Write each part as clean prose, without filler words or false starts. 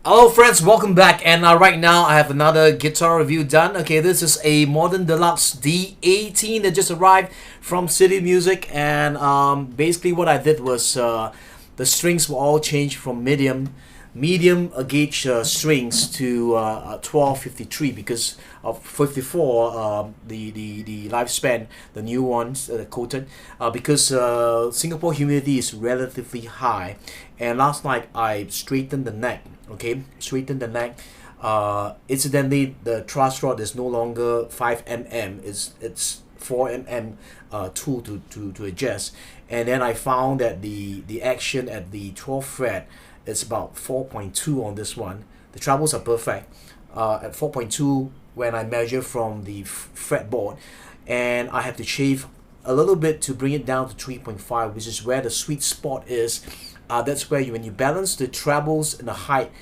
Hello friends, welcome back, and right now I have another guitar review done. Okay, this is a modern deluxe D18 that just arrived from City Music, and basically what I did was the strings were all changed from medium gauge strings to 1253 because of 54 the lifespan, the new ones coated, because Singapore humidity is relatively high, and last night I straightened the neck. Okay, straighten the neck. Incidentally, the truss rod is no longer 5 mm, it's 4 mm tool to adjust. And then I found that the action at the 12th fret is about 4.2 on this one. The trebles are perfect at 4.2 when I measure from the fretboard, and I have to shave a little bit to bring it down to 3.5, which is where the sweet spot is. That's where when you balance the trebles and the height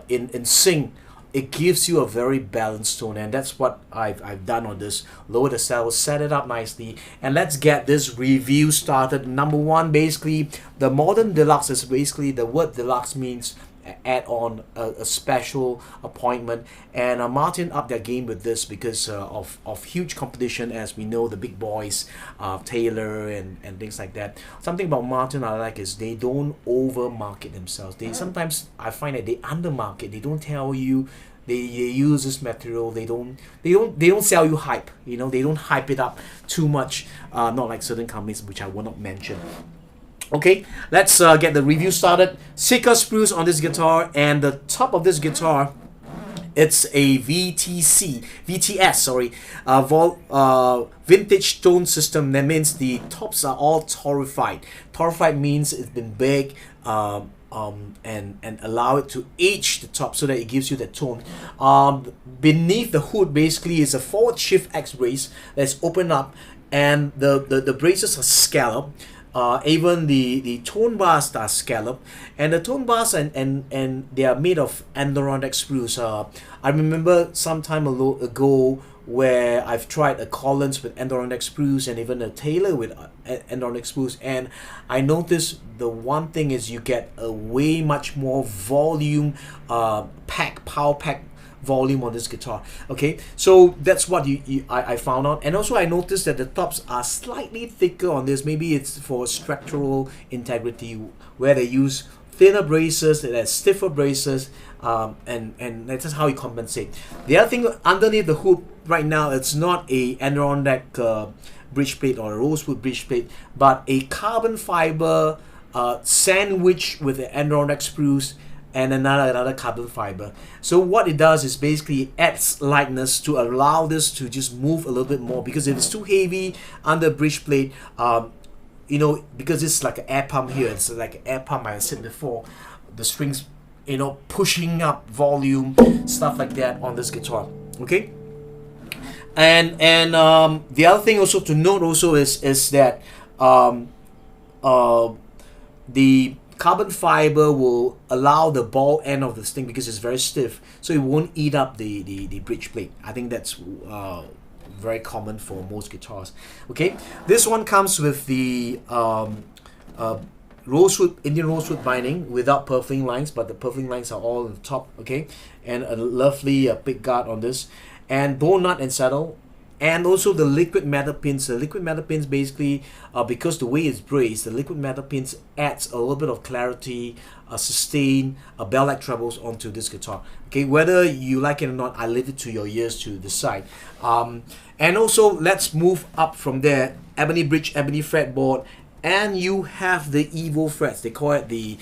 in sync, it gives you a very balanced tone, and that's what I've done on this. Lower the saddle, set it up nicely, and let's get this review started. Number one, basically, the modern deluxe is basically, the word deluxe means add on a special appointment, and Martin upped their game with this because of huge competition. As we know, the big boys, Taylor and things like that. Something about Martin I like is they don't over market themselves. They sometimes, I find that they under market. They don't tell you they use this material. They don't sell you hype. You know, they don't hype it up too much, not like certain companies which I will not mention. Okay, let's get the review started. Sika sprues on this guitar, and the top of this guitar, it's a VTS, vintage tone system. That means the tops are all torrefied. Torrefied means it's been baked and allow it to age the top so that it gives you the tone. Beneath the hood basically is a forward shift X brace that's open up, and the braces are scalloped. Even the tone bars are scalloped, and the tone bars and they are made of Adirondack spruce. I remember some time ago where I've tried a Collins with Adirondack spruce and even a Taylor with Adirondack spruce, and I noticed the one thing is you get a way much more volume, power pack volume on this guitar. Okay, so that's what I found out, and also I noticed that the tops are slightly thicker on this. Maybe it's for structural integrity, where they use thinner braces, that has stiffer braces, and that's just how you compensate. The other thing underneath the hood right now, it's not a Adirondack bridge plate or a rosewood bridge plate, but a carbon fiber sandwich with the Adirondack spruce and another carbon fiber. So what it does is basically adds lightness to allow this to just move a little bit more, because if it's too heavy under bridge plate, you know, because it's like an air pump here, it's like an air pump I said before, the strings, you know, pushing up volume, stuff like that on this guitar. Okay, and the other thing also to note also is that the carbon fiber will allow the ball end of this thing, because it's very stiff, so it won't eat up the bridge plate. I think that's very common for most guitars. Okay, this one comes with the Indian rosewood binding without purfling lines, but the purfling lines are all on the top. Okay, and a lovely pick guard on this, and bone nut and saddle. And also the liquid metal pins. The liquid metal pins basically, because the way it's braced, the liquid metal pins adds a little bit of clarity, sustain, bell-like trebles onto this guitar. Okay, whether you like it or not, I leave it to your ears to decide. And also, let's move up from there. Ebony bridge, ebony fretboard, and you have the Evo frets. They call it the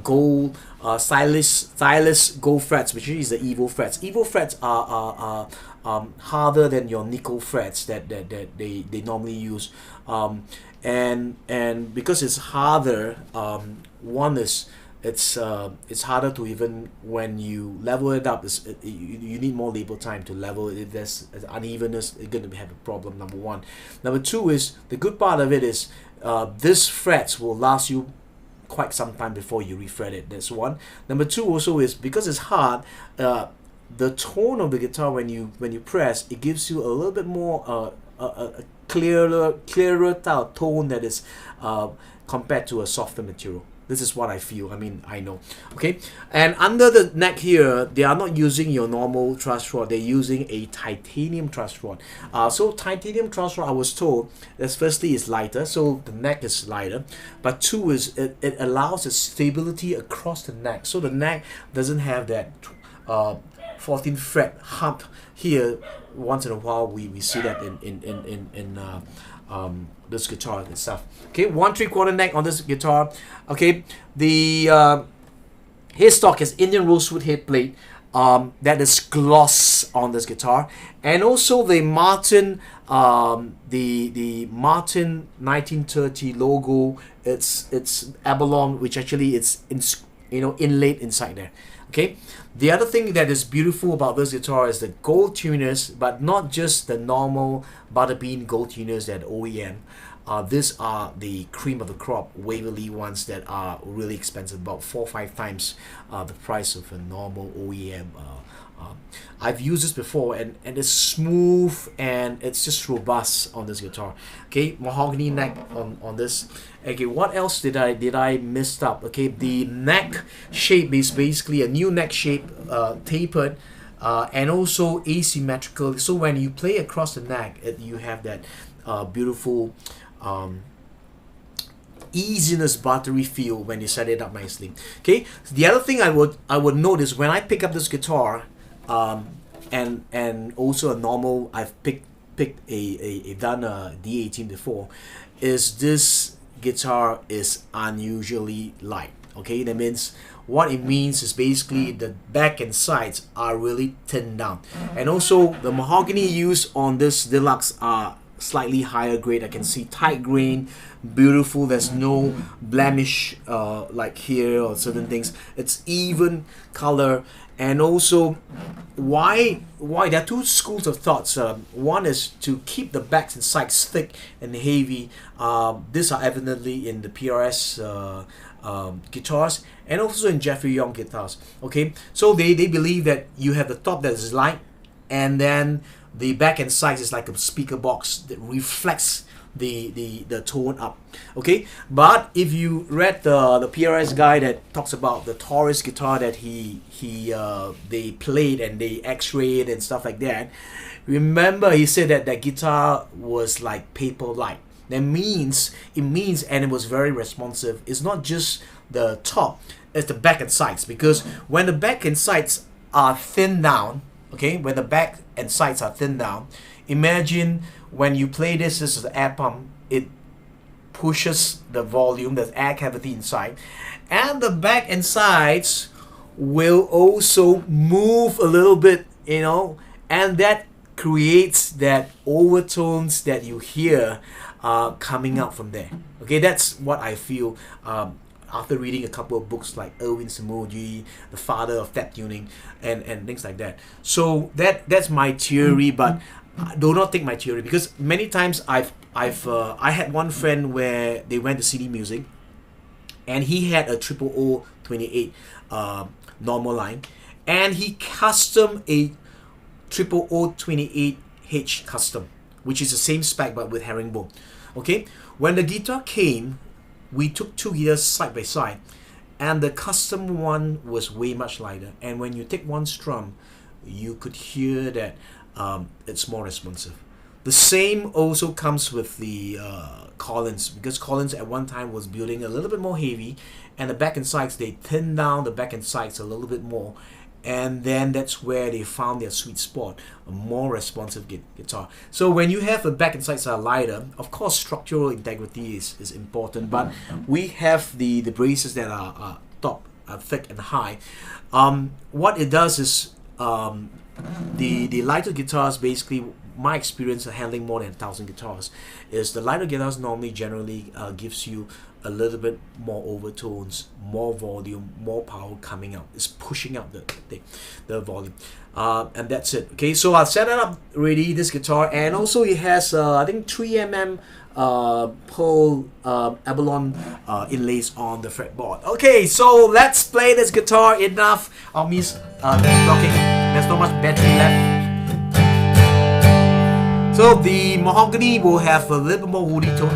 gold stylus gold frets, which is the Evo frets. Evo frets are harder than your nickel frets that they normally use, and because it's harder, one is it's harder to, even when you level it up, you need more labor time to level it. If there's unevenness, it's going to have a problem. Number one. Number two is, the good part of it is this frets will last you quite some time before you refret it. That's one. Number two also is, because it's hard, the tone of the guitar when you press, it gives you a little bit more a clearer tone that is compared to a softer material. This is what I feel. I mean, I know. Okay, and under the neck here, they are not using your normal truss rod. They're using a titanium truss rod. So titanium truss rod, I was told, that firstly is lighter, so the neck is lighter. But two is it allows a stability across the neck, so the neck doesn't have that 14 fret hump here. Once in a while, we see that in this guitar and stuff. Okay, 1 3/4 neck on this guitar. Okay, the headstock is Indian rosewood head plate. That is gloss on this guitar, and also the Martin the Martin 1930 logo. It's abalone, which actually it's inlaid inside there. Okay, the other thing that is beautiful about this guitar is the gold tuners, but not just the normal butterbean gold tuners that OEM. These are the cream of the crop Waverly ones that are really expensive, about 4 or 5 times the price of a normal OEM. I've used this before, and it's smooth and it's just robust on this guitar. Okay, mahogany neck on this. Okay, what else did I messed up? Okay, the neck shape is basically a new neck shape, tapered, and also asymmetrical. So when you play across the neck, you have that beautiful easiness, buttery feel when you set it up nicely. Okay, the other thing I would notice when I pick up this guitar, and also a normal, I've picked done a D18 before, is this guitar is unusually light. Okay, that means what it means is basically the back and sides are really thinned down, and also the mahogany used on this Deluxe are slightly higher grade. I can see tight grain, beautiful. There's no blemish like here or certain things. It's even color. And also, why there are two schools of thoughts. One is to keep the backs and sides thick and heavy. These are evidently in the PRS guitars, and also in Jeffrey Young guitars. Okay, so they believe that you have the top that is light, and then the back and sides is like a speaker box that reflects the tone up. Okay, but if you read the PRS guy that talks about the Taurus guitar that they played and they x-rayed and stuff like that, remember he said that that guitar was like paper light. That means and it was very responsive. It's not just the top, it's the back and sides, because when the back and sides are thinned down, okay, when the back and sides are thinned down, imagine when you play this is the air pump, it pushes the volume, there's air cavity inside, and the back and sides will also move a little bit, and that creates that overtones that you hear coming out from there. Okay, that's what I feel after reading a couple of books like Erwin Samoji, the father of tap tuning, and things like that. So that's my theory, but do not take my theory, because many times I had one friend where they went to CD Music, and he had a 0028 normal line, and he custom a 0028H custom, which is the same spec but with herringbone. Okay, when the guitar came, we took two guitars side by side, and the custom one was way much lighter, and when you take one strum, you could hear that it's more responsive. The same also comes with the Collins, because Collins at one time was building a little bit more heavy, and the back and sides, they thinned down the back and sides a little bit more, and then that's where they found their sweet spot, a more responsive guitar. So when you have the back and sides are lighter, of course structural integrity is important, but we have the braces that are thick and high. What it does is the lighter guitars, basically my experience of handling more than 1,000 guitars, is the lighter guitars normally generally gives you a little bit more overtones, more volume, more power coming out. It's pushing out the volume, and that's it. Okay, so I've set it up ready, this guitar, and also it has I think 3mm pearl abalone inlays on the fretboard. Okay, so let's play this guitar. Enough of me talking. There's not much battery left. So the mahogany will have a little bit more woody tone.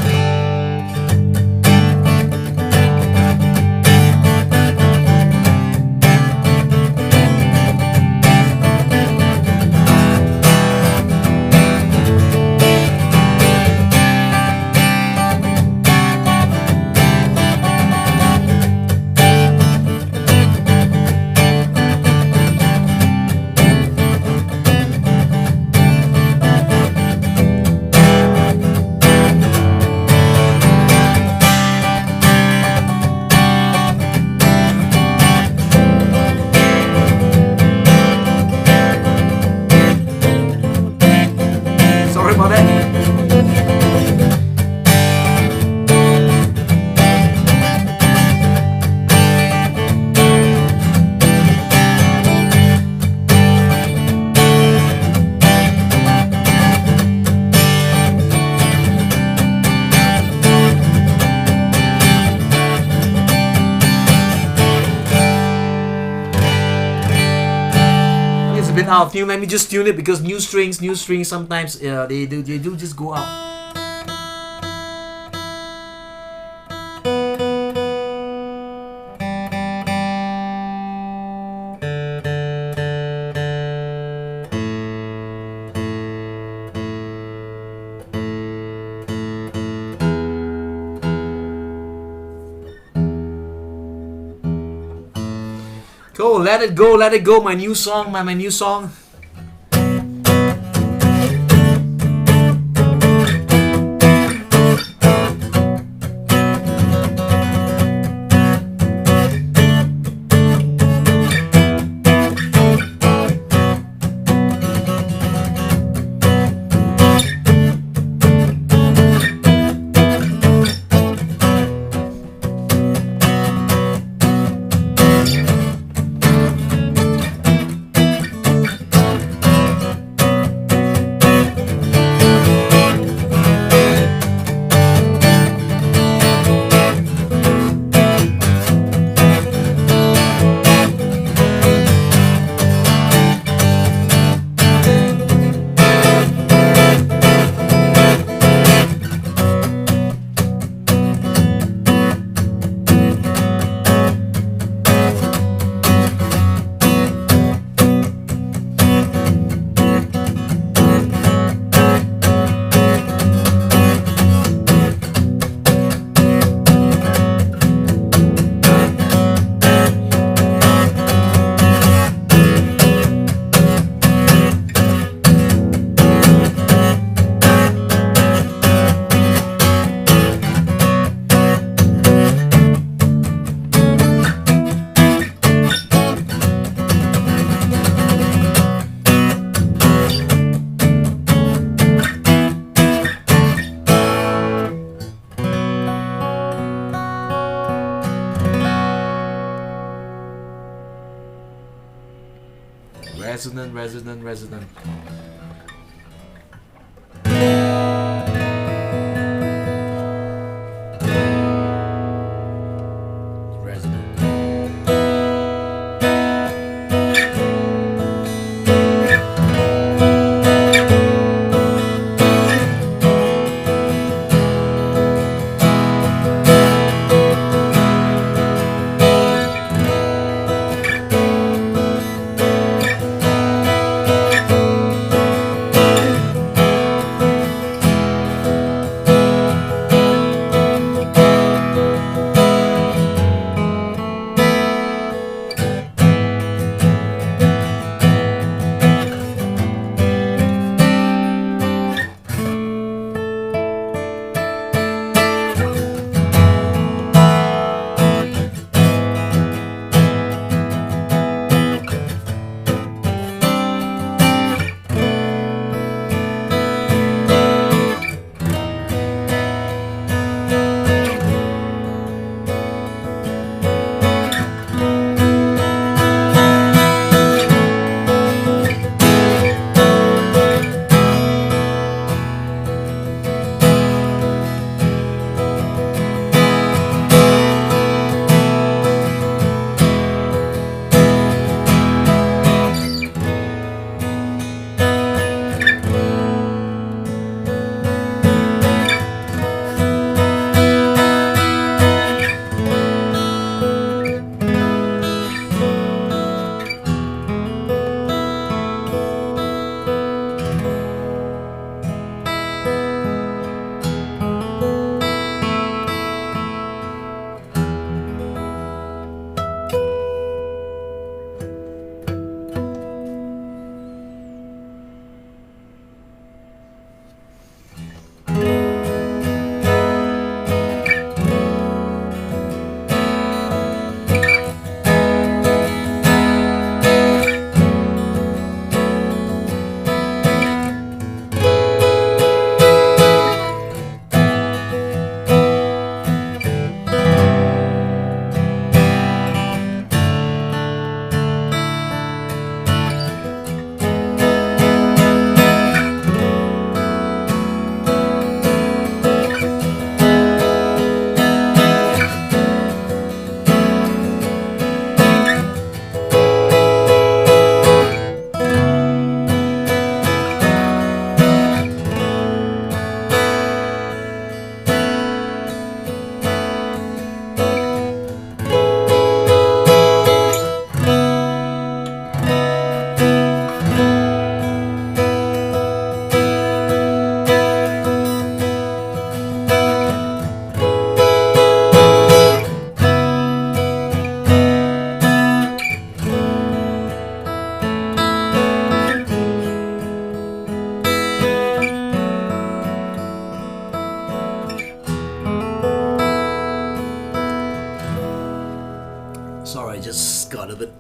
bit out of tune. Let me just tune it because new strings sometimes they do just go out. Go, let it go, my new song, my new song. Resonant. Resonant.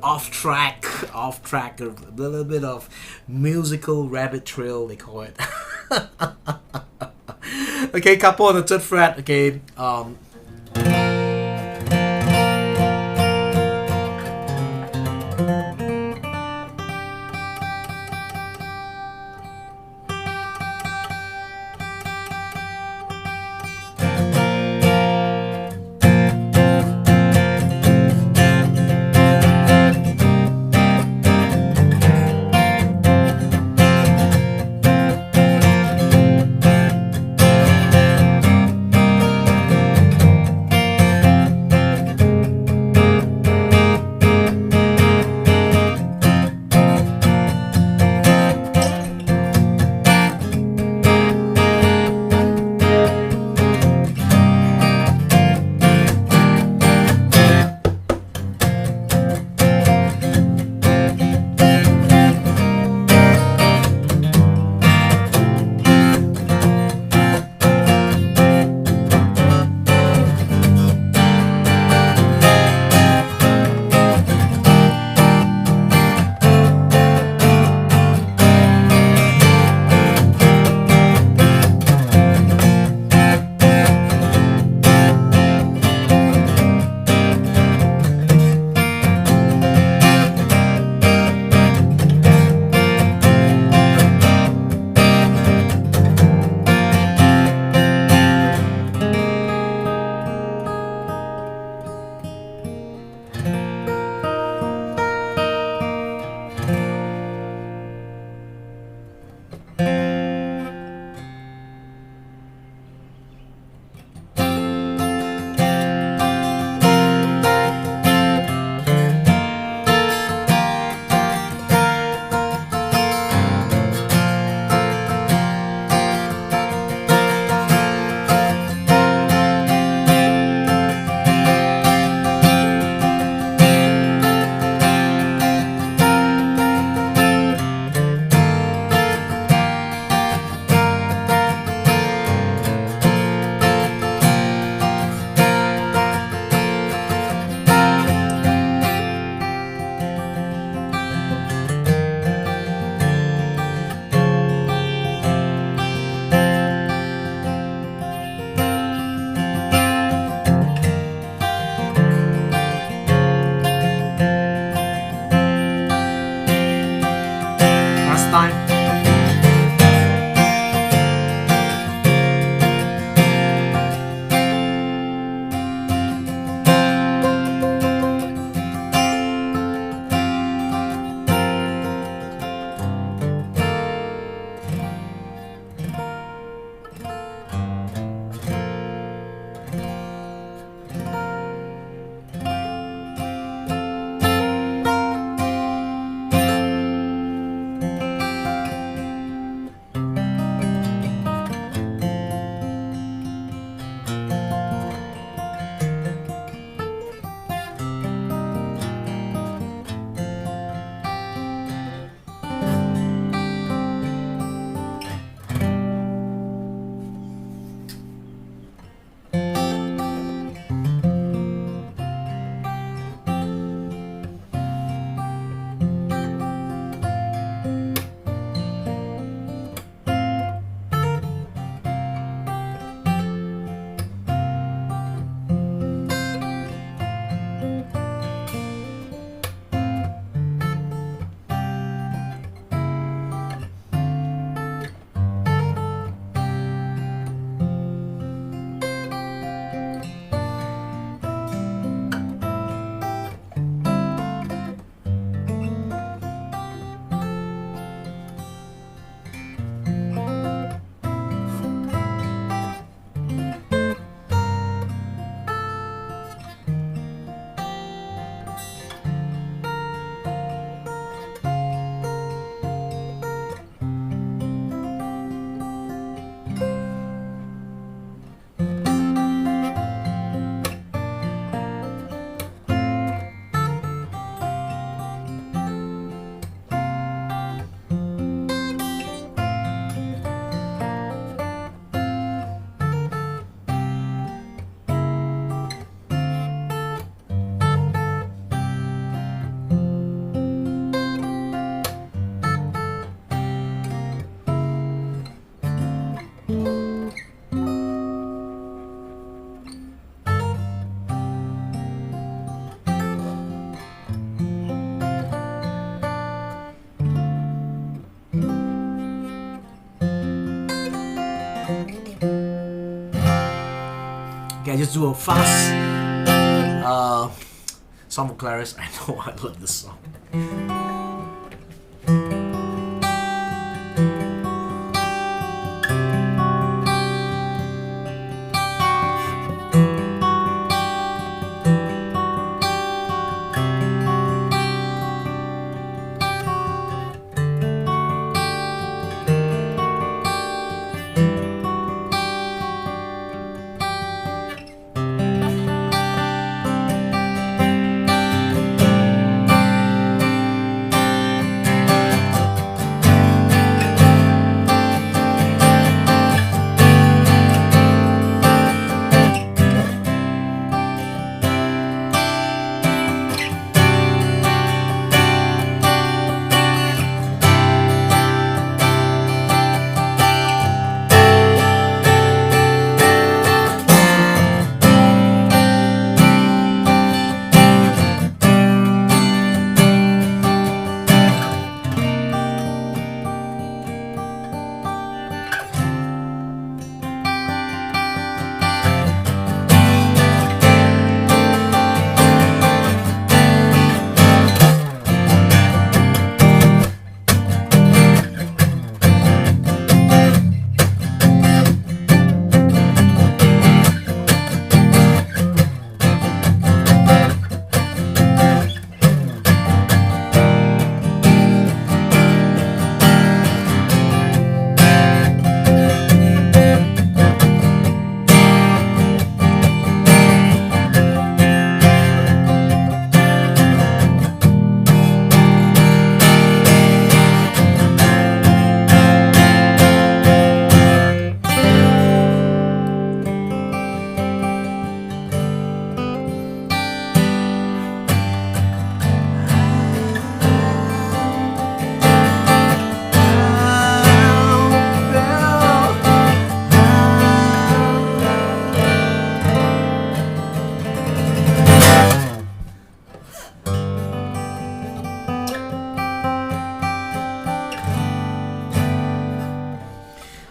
off track, a little bit of musical rabbit trail, they call it. Okay, couple on the third fret. Okay, last time. Okay, I just do a fast song for Clarice. I know I love this song.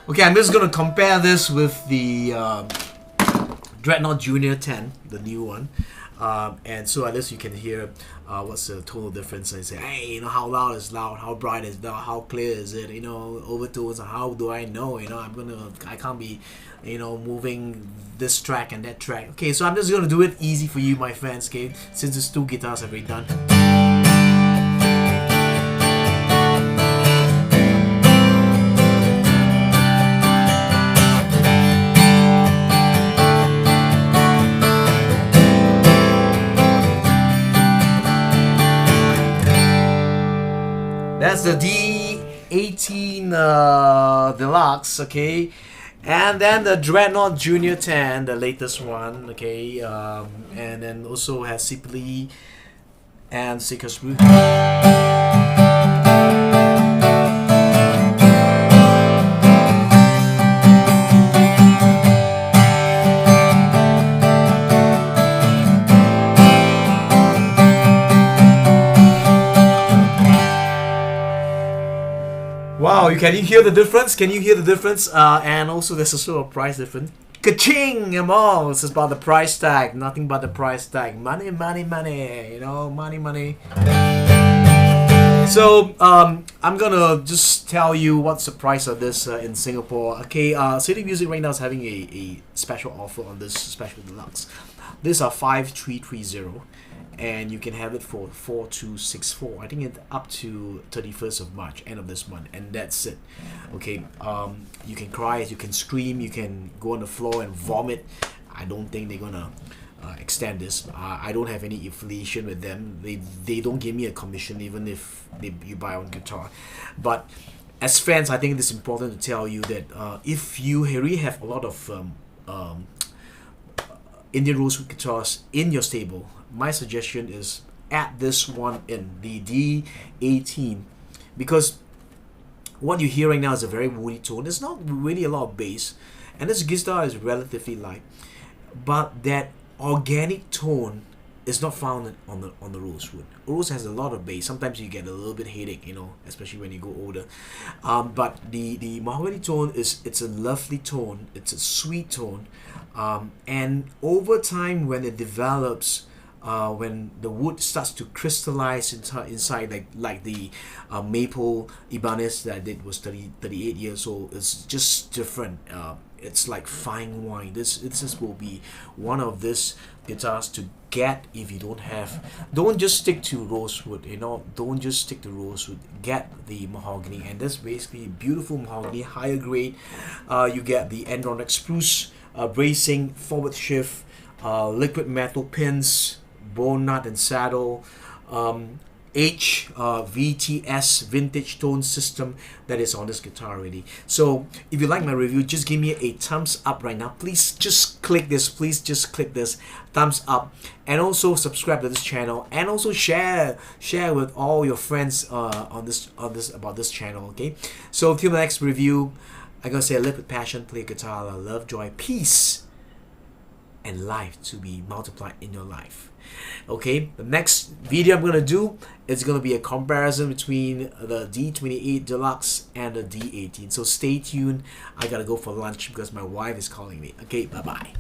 Okay, I'm just gonna compare this with the Dreadnought Junior 10, the new one, and so at least you can hear what's the tonal difference. I say, hey, you know, how loud is loud, how bright is loud, how clear is it, you know, overtones. How do I know? You know, I can't be, you know, moving this track and that track. Okay, so I'm just gonna do it easy for you, my fans. Okay, since it's 2 guitars I've already done. That's the D18 Deluxe, okay, and then the Dreadnought Junior 10, the latest one, okay, and then also has Sipley and Seeker's Root. Wow, can you hear the difference? Can you hear the difference? And also there's also a price difference. Ka-ching! Among! This is about the price tag. Nothing but the price tag. Money, money, money. You know, money, money. So, I'm gonna just tell you what's the price of this in Singapore. Okay, City Music right now is having a special offer on this special deluxe. These are 5330. And you can have it for 4264. I think it's up to 31st of March, end of this month, and that's it. Okay, you can cry, you can scream, you can go on the floor and vomit. I don't think they're gonna extend this. I don't have any affiliation with them. They don't give me a commission even if you buy one guitar. But as fans, I think it's important to tell you that if you really have a lot of Indian rosewood guitars in your stable, my suggestion is add this one in, the D18, because what you hear right now is a very woody tone. There's not really a lot of bass, and this guitar is relatively light, but that organic tone it's not found on the rosewood. Rose has a lot of bass. Sometimes you get a little bit headache, you know, especially when you go older. But the mahogany tone it's a lovely tone. It's a sweet tone, and over time when it develops, when the wood starts to crystallize inside like the maple Ibanez that I did was 38 years old. It's just different. It's like fine wine. This will be one of these guitars to get if you don't just stick to rosewood, you know, don't just stick to rosewood, get the mahogany. And that's basically beautiful mahogany, higher grade. You get the Andronic spruce bracing, forward shift, liquid metal pins, bone nut and saddle, VTS vintage tone system that is on this guitar already. So if you like my review, just give me a thumbs up right now. Please just click this. Please just click this thumbs up, and also subscribe to this channel, and also share with all your friends on this about this channel. Okay. So until the next review, I gotta say, live with passion, play guitar, love, joy, peace, and life to be multiplied in your life. Okay, the next video I'm gonna do is gonna be a comparison between the D28 Deluxe and the D18. So stay tuned. I gotta go for lunch because my wife is calling me. Okay, bye bye.